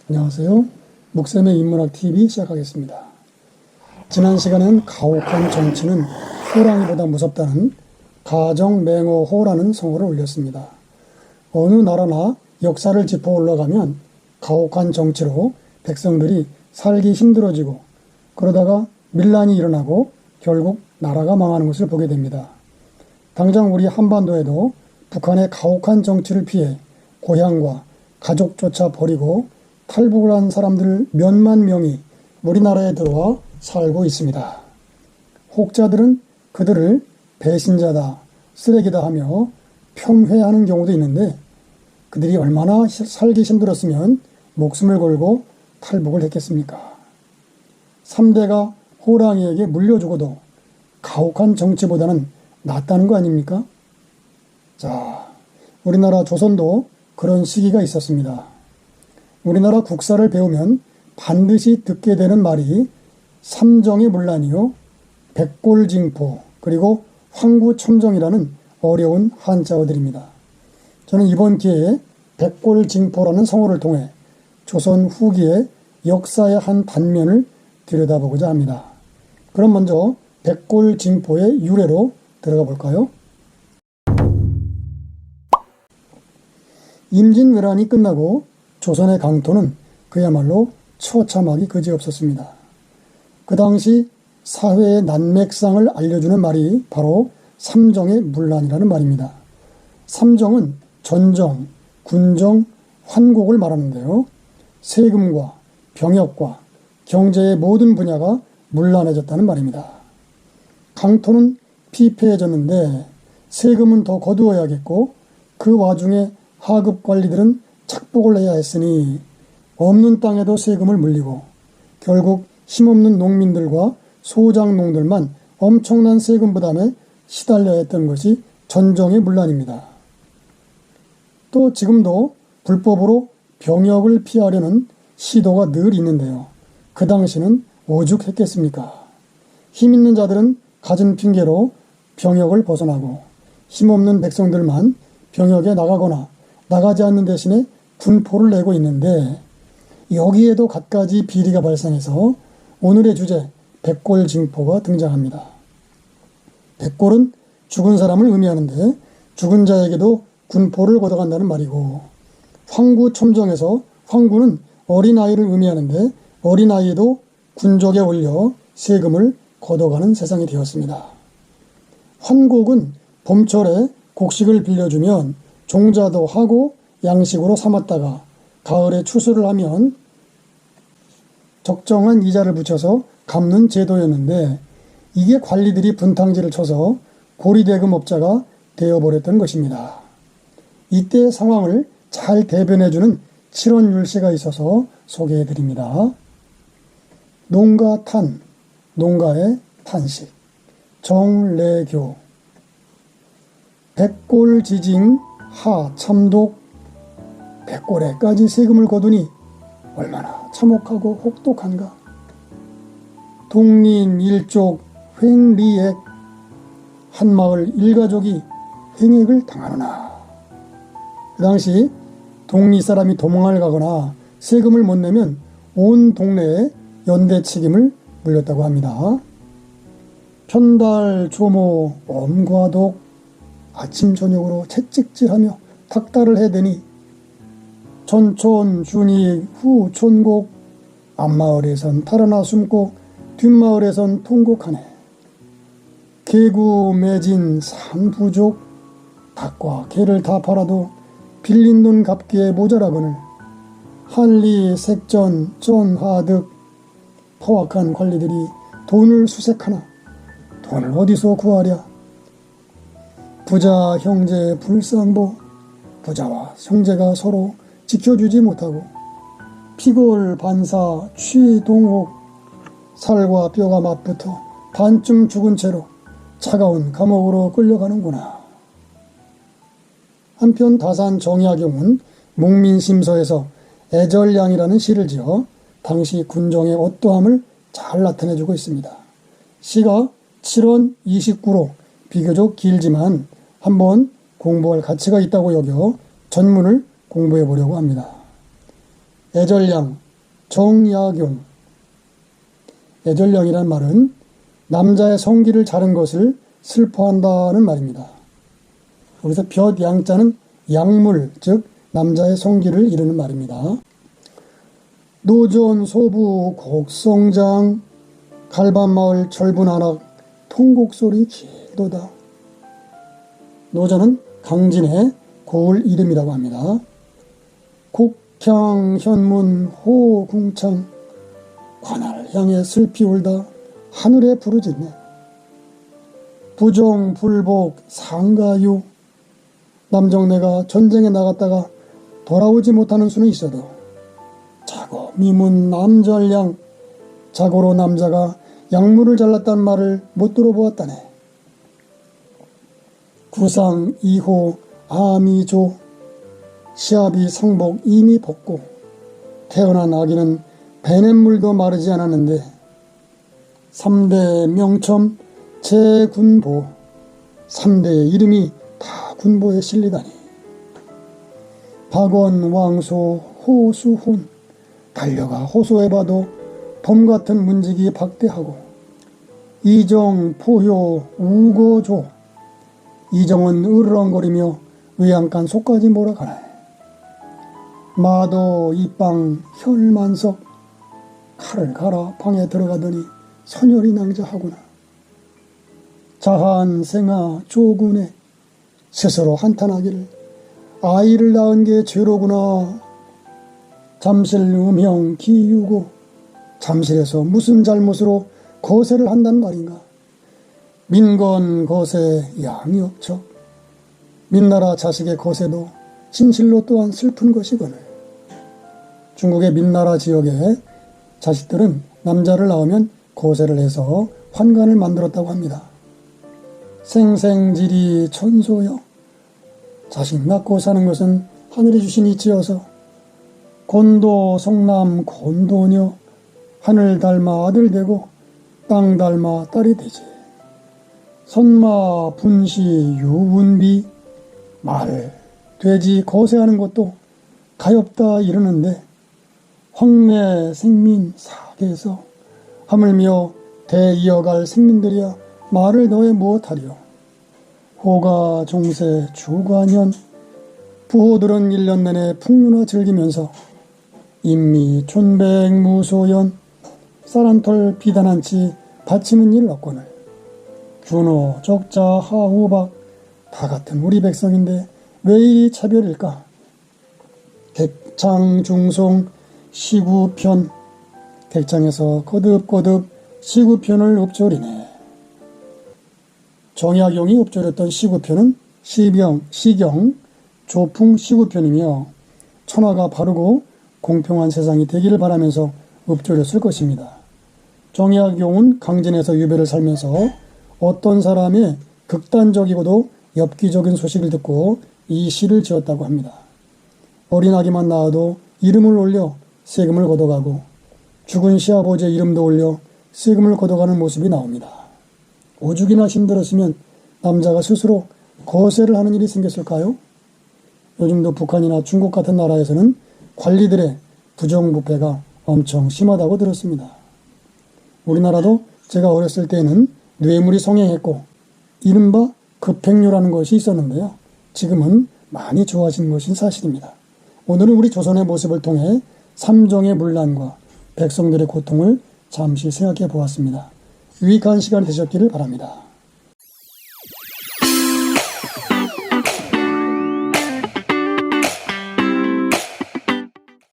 안녕하세요. 목샘의 인문학TV 시작하겠습니다. 지난 시간엔 가혹한 정치는 호랑이보다 무섭다는 가정맹어호라는 성어를 올렸습니다. 어느 나라나 역사를 짚어 올라가면 가혹한 정치로 백성들이 살기 힘들어지고 그러다가 밀란이 일어나고 결국 나라가 망하는 것을 보게 됩니다. 당장 우리 한반도에도 북한의 가혹한 정치를 피해 고향과 가족조차 버리고 탈북을 한 사람들 몇만 명이 우리나라에 들어와 살고 있습니다. 혹자들은 그들을 배신자다, 쓰레기다 하며 폄훼하는 경우도 있는데 그들이 얼마나 살기 힘들었으면 목숨을 걸고 탈북을 했겠습니까? 3대가 호랑이에게 물려주고도 가혹한 정치보다는 낫다는 거 아닙니까? 자, 우리나라 조선도 그런 시기가 있었습니다. 우리나라 국사를 배우면 반드시 듣게 되는 말이 삼정의 문란이요, 백골징포, 그리고 황구첨정이라는 어려운 한자어들입니다. 저는 이번 기회에 백골징포라는 성어를 통해 조선 후기의 역사의 한 단면을 들여다보고자 합니다. 그럼 먼저 백골징포의 유래로 들어가 볼까요? 임진왜란이 끝나고 조선의 강토는 그야말로 처참하기 그지없었습니다. 그 당시 사회의 난맥상을 알려주는 말이 바로 삼정의 문란이라는 말입니다. 삼정은 전정, 군정, 환곡을 말하는데요. 세금과 병역과 경제의 모든 분야가 문란해졌다는 말입니다. 강토는 피폐해졌는데 세금은 더 거두어야겠고 그 와중에 하급 관리들은 착복을 해야 했으니 없는 땅에도 세금을 물리고 결국 힘없는 농민들과 소장농들만 엄청난 세금 부담에 시달려야 했던 것이 전정의 문란입니다. 또 지금도 불법으로 병역을 피하려는 시도가 늘 있는데요. 그 당시는 오죽했겠습니까? 힘 있는 자들은 갖은 핑계로 병역을 벗어나고 힘없는 백성들만 병역에 나가거나 나가지 않는 대신에 군포를 내고 있는데 여기에도 갖가지 비리가 발생해서 오늘의 주제 백골징포가 등장합니다. 백골은 죽은 사람을 의미하는데 죽은 자에게도 군포를 걷어간다는 말이고 황구첨정에서 황구는 어린아이를 의미하는데 어린아이에도 군적에 올려 세금을 걷어가는 세상이 되었습니다. 환곡은 봄철에 곡식을 빌려주면 종자도 하고 양식으로 삼았다가 가을에 추수를 하면 적정한 이자를 붙여서 갚는 제도였는데 이게 관리들이 분탕질을 쳐서 고리대금업자가 되어버렸던 것입니다. 이때의 상황을 잘 대변해주는 칠원율시가 있어서 소개해드립니다. 농가탄, 농가의 탄식, 정례교, 백골지징 하참독, 백골에까지 세금을 거두니 얼마나 참혹하고 혹독한가. 동린 일족 횡리액, 한마을 일가족이 횡액을 당하느나. 그 당시 동리 사람이 도망을 가거나 세금을 못 내면 온 동네에 연대 책임을 물렸다고 합니다. 편달, 조모, 엄과독, 아침 저녁으로 채찍질하며 닥달을 해대니 전촌, 준익, 후촌곡, 앞마을에선 탈하나 숨고 뒷마을에선 통곡하네. 개구, 매진, 삼부족, 닭과 개를 다 팔아도 빌린 돈 갚기에 모자라거늘 한리, 색전, 전하득, 포악한 관리들이 돈을 수색하나 돈을 어디서 구하랴. 부자, 형제, 불상보, 부자와 형제가 서로 지켜주지 못하고 피골, 반사, 취, 동옥, 살과 뼈가 맞붙어 반쯤 죽은 채로 차가운 감옥으로 끌려가는구나. 한편 다산 정약용은 목민심서에서 애절량이라는 시를 지어 당시 군정의 어떠함을 잘 나타내주고 있습니다. 시가 7원 29로 비교적 길지만 한번 공부할 가치가 있다고 여겨 전문을 공부해 보려고 합니다. 애절량, 정약용. 애절량이란 말은 남자의 성기를 자른 것을 슬퍼한다는 말입니다. 여기서 볕 양자는 약물, 즉 남자의 성기를 이르는 말입니다. 노전 소부 곡성장 갈반마을 철분한악 통곡소리 길도다. 노전은 강진의 고을 이름이라고 합니다. 곡향 현문 호궁창 관할 향해 슬피 울다 하늘에 부르짖네. 부정 불복 상가유. 남정네가 전쟁에 나갔다가 돌아오지 못하는 수는 있어도 자고 미문 남절량. 자고로 남자가 약물을 잘랐단 말을 못 들어보았다네. 구상 2호 아미조. 시합이 상복 이미 벗고 태어난 아기는 배냇물도 마르지 않았는데 3대 명첨 제군보. 3대의 이름이 다 군보에 실리다니. 박원 왕소 호수혼. 달려가 호소해봐도 봄 같은 문지기 박대하고. 이정 포효 우고조. 이정은 으르렁거리며 의양간 속까지 몰아가네. 마도 이빵 혈만석. 칼을 갈아 방에 들어가더니 선열이 낭자하구나. 자한 생아 조군에. 스스로 한탄하기를 아이를 낳은 게 죄로구나. 잠실 음형 기유고. 잠실에서 무슨 잘못으로 거세를 한단 말인가. 민건 거세 양역적. 민나라 자식의 거세도 진실로 또한 슬픈 것이거늘. 중국의 민나라 지역의 자식들은 남자를 낳으면 거세를 해서 환관을 만들었다고 합니다. 생생지리 천소여. 자식 낳고 사는 것은 하늘이 주신 이치여서 곤도 성남 곤도녀. 하늘 닮아 아들 되고 땅 닮아 딸이 되지. 선마 분시 유운비. 말 돼지 거세하는 것도 가엾다 이러는데 황매 생민 사계에서 하물며 대이어갈 생민들이야 말을 더해 무엇하리요. 호가 종세 주관현. 부호들은 1년 내내 풍류나 즐기면서 인미 촌백 무소연. 쌀한톨 비단한치 바치는 일 없거늘. 준호 적자 하우박. 다 같은 우리 백성인데 왜 이리 차별일까. 객창 중송 시구편. 객창에서 거듭거듭 시구편을 읊조리네. 정약용이 읊조렸던 시구편은 시경, 조풍 시구편이며 천하가 바르고 공평한 세상이 되기를 바라면서 읊조렸을 것입니다. 정약용은 강진에서 유배를 살면서 어떤 사람의 극단적이고도 엽기적인 소식을 듣고 이 시를 지었다고 합니다. 어린 아기만 낳아도 이름을 올려 세금을 걷어가고 죽은 시아버지의 이름도 올려 세금을 걷어가는 모습이 나옵니다. 오죽이나 힘들었으면 남자가 스스로 거세를 하는 일이 생겼을까요? 요즘도 북한이나 중국 같은 나라에서는 관리들의 부정부패가 엄청 심하다고 들었습니다. 우리나라도 제가 어렸을 때에는 뇌물이 성행했고 이른바 급행료라는 것이 있었는데요. 지금은 많이 좋아진 것인 사실입니다. 오늘은 우리 조선의 모습을 통해 삼정의 문란과 백성들의 고통을 잠시 생각해 보았습니다. 유익한 시간이 되셨기를 바랍니다.